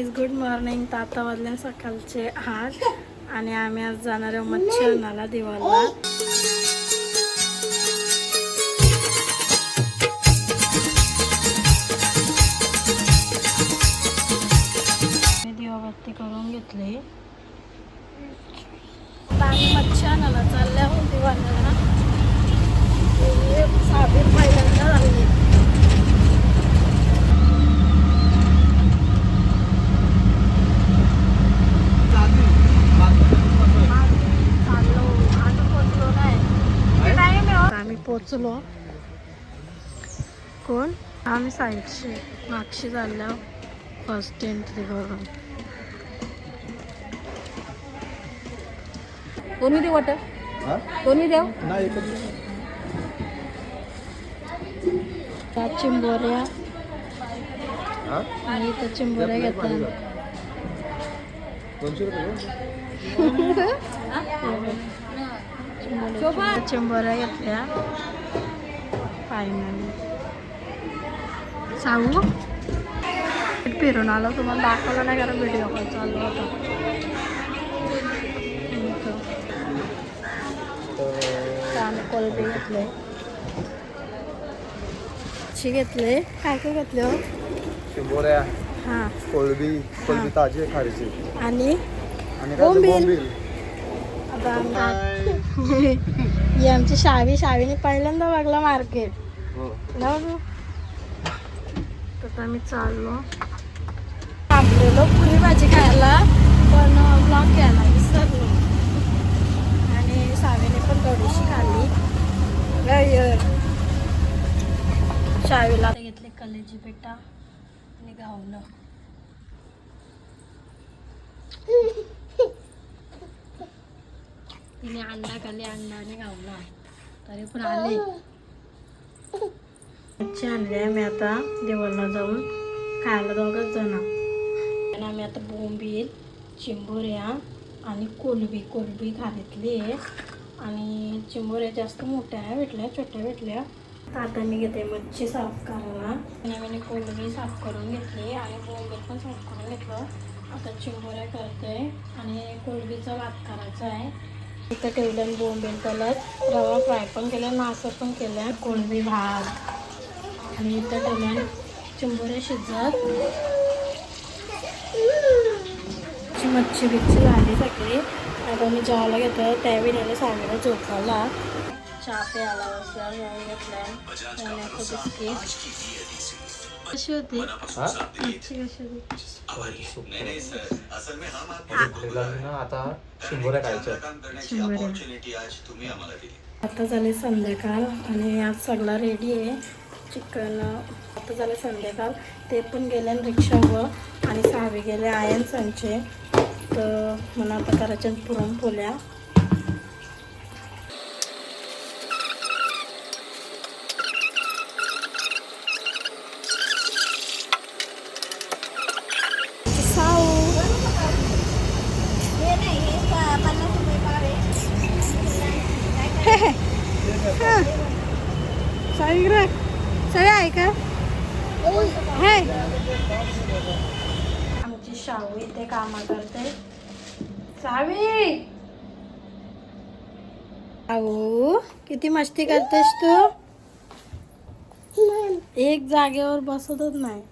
Guys, good morning. तर आता वाजले सकाळचे 8 आणि आम्ही आज जाणार आहोत मच्छी आणायला दिवाळला. मी दिवाबत्ती करून घेतली. आता आम्ही मच्छी आणायला चालले आहोत दिवाळला. साबीर पहिल्यांदा झाली. आम्ही पोचलो. कोण? आम्ही साईडशी मागशी चाललो फर्स्ट एंट्री करून. दोन्ही देऊ वाटत? दोन्ही देऊ? त्या चिंबोऱ्या आणि त्या चिंबोऱ्या घेतल्या. 200 रुपये. चिंबोऱ्या घेतल्या फायनली. सांगू फिरून आलो, तुम्हाला दाखवलं नाही कारण व्हिडिओ कॉल चालू होता. आम्ही कोलबी घेतले, घेतले. काय काय घेतले हो? चिंबोऱ्या, हां, कोलबी ताजी खारीची आणि बोंबील. आता ही आमची शावीने पहिल्यांदा बघला मार्केट. तर आम्ही चाललो. थांबलेलो पुरी भाजी खायला, पण ब्लॉक घ्यायला विसरलो आणि शावीने पण थोडीशी खाल्ली. शावीला घेतले कलेजी पेटा आणि गावलं. तिने अंडा खाल्ली, अंडाने गावला तरी पण आले. मच्छी आणली आहे मी आता देवाला जाऊन खायला, दोघंच जण. आणि आम्ही आता बोंबील, चिंबोऱ्या आणि कोलबी खाल्ली आहे. आणि चिंबोऱ्या जास्त मोठ्या भेटल्या, छोट्या भेटल्या. आता मी घेते मच्छी साफ करायला. आणि मी कोलबी साफ करून घेतली आणि बोंबील पण साफ करून घेतलं. आता चिंबोऱ्या करते आणि कोलबीचा भात करायचा आहे. इथं ठेवलं बोंबील तलत, रवा फ्राय पण केलं, नासं पण केलं, कोलबी भात. आणि इथं ठेवलं चिंबोऱ्या शिजत. मच्छी बिच्छी झाली सगळी. आता मी जेवायला घेतो. त्यावेळी नेले सागरा झोपायला. चहा प्यायला बसला, घेतलाय बिस्किट. कशी होती मच्छी? कशी होती? आता चिंबोऱ्या खायच्या. आता झाले संध्याकाळ आणि आज सगळा रेडी आहे. चिकन आता झालं संध्याकाळ. ते पण गेले रिक्षावर आणि सावी गेले आयन्सांचे. तर मला आता करायच्या पुरणपोळ्या. सगळे आहे का? आमची शाहू इथे कामा करते. सावी, शाहू किती मस्ती करतेस तू? एक जागेवर बसतच नाही.